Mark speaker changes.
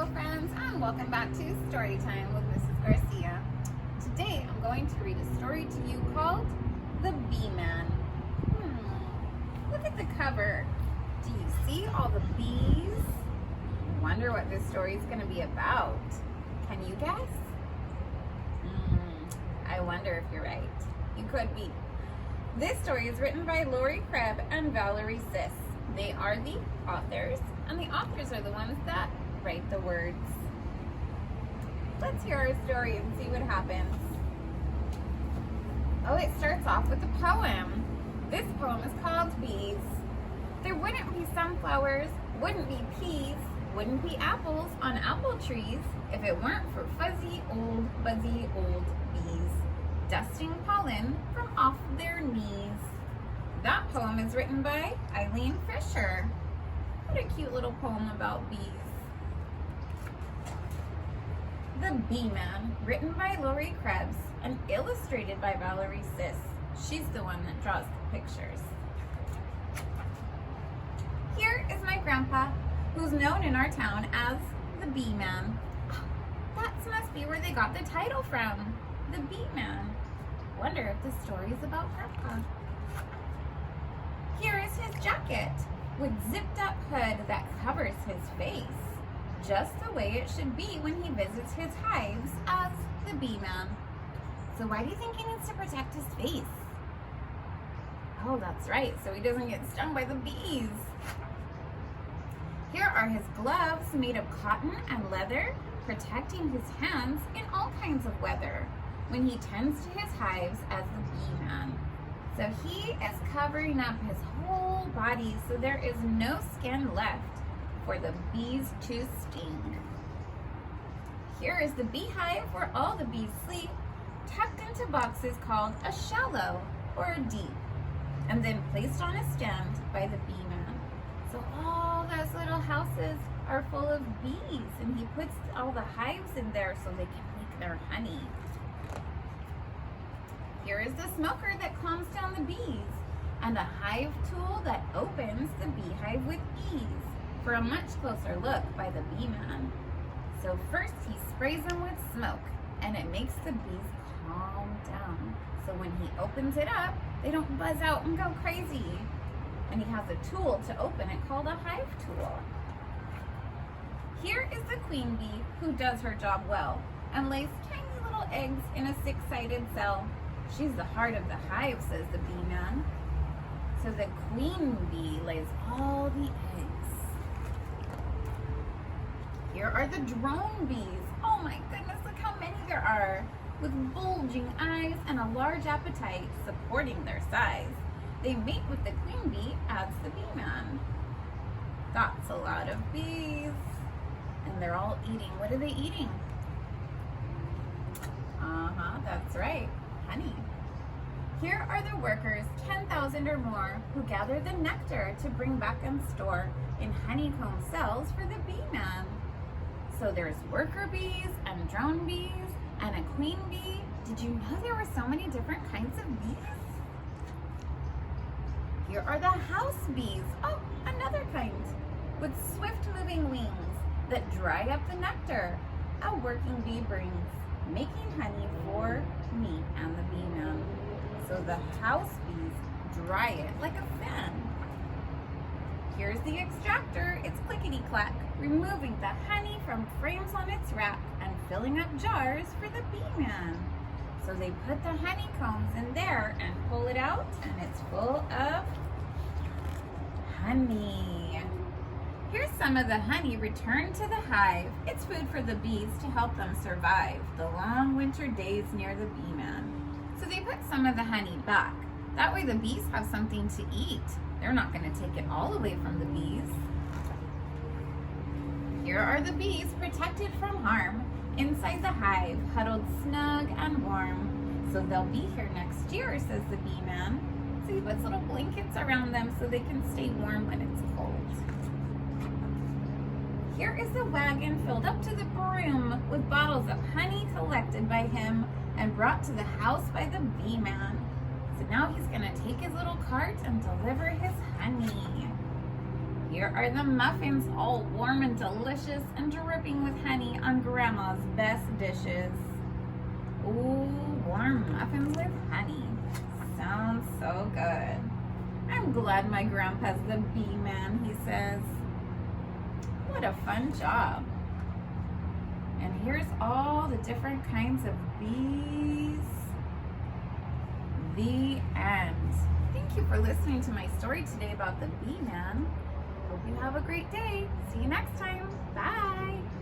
Speaker 1: Hello friends, and welcome back to Story Time with Mrs. Garcia. Today I'm going to read a story to you called The Beeman. Look at the cover. Do you see all the bees? I wonder what this story is going to be about. Can you guess? I wonder if you're right. You could be. This story is written by Lori Krebs and Valerie Sis. They are the authors, and the authors are the ones that write the words. Let's hear our story and see what happens. Oh, it starts off with a poem. This poem is called Bees. There wouldn't be sunflowers, wouldn't be peas, wouldn't be apples on apple trees if it weren't for fuzzy, old, buzzy, old bees dusting pollen from off their knees. That poem is written by Eileen Fisher. What a cute little poem about bees. The Beeman, written by Lori Krebs and illustrated by Valerie Sis. She's the one that draws the pictures. Here is my grandpa, who's known in our town as the Beeman. That must be where they got the title from, the Beeman. Wonder if the story is about Grandpa. Here is his jacket with zipped up hood that covers his face, just the way it should be when he visits his hives as the Beeman. So why do you think he needs to protect his face? Oh, that's right, so he doesn't get stung by the bees. Here are his gloves made of cotton and leather, protecting his hands in all kinds of weather when he tends to his hives as the Beeman. So he is covering up his whole body so there is no skin left for the bees to sting. Here is the beehive where all the bees sleep, tucked into boxes called a shallow or a deep, and then placed on a stand by the Beeman. So all those little houses are full of bees, and he puts all the hives in there so they can make their honey. Here is the smoker that calms down the bees, and a hive tool that opens the beehive with ease for a much closer look by the Beeman. So first he sprays them with smoke, and it makes the bees calm down. So when he opens it up, they don't buzz out and go crazy. And he has a tool to open it called a hive tool. Here is the queen bee who does her job well and lays tiny little eggs in a six-sided cell. She's the heart of the hive, says the Beeman. So the queen bee lays all the eggs. Here are the drone bees. Oh my goodness, look how many there are, with bulging eyes and a large appetite supporting their size. They mate with the queen bee as the Beeman. That's a lot of bees. And they're all eating. What are they eating? That's right. Honey. Here are the workers, 10,000 or more, who gather the nectar to bring back and store in honeycomb cells for the Beeman. So there's worker bees and drone bees and a queen bee. Did you know there were so many different kinds of bees? Here are the house bees. Oh, another kind, with swift-moving wings that dry up the nectar a working bee brings, making honey for me and the Beeman. So the house bees dry it like a fan. Here's the extractor. It's clickety-clack, removing the honey from frames on its rack and filling up jars for the Beeman. So they put the honeycombs in there and pull it out, and it's full of honey. Here's some of the honey returned to the hive. It's food for the bees to help them survive the long winter days near the Beeman. So they put some of the honey back. That way the bees have something to eat. They're not going to take it all away from the bees. Here are the bees protected from harm inside the hive, huddled snug and warm. So they'll be here next year, says the Beeman. So he puts little blankets around them so they can stay warm when it's cold. Here is the wagon filled up to the brim with bottles of honey collected by him and brought to the house by the Beeman. So now he's going to take his little cart and deliver his honey. here are the muffins, all warm and delicious and dripping with honey on Grandma's best dishes. Ooh, warm muffins with honey. Sounds so good. I'm glad my grandpa's the Beeman, he says. What a fun job. And here's all the different kinds of bees. The end. Thank you for listening to my story today about the Beeman. Hope you have a great day. See you next time. Bye.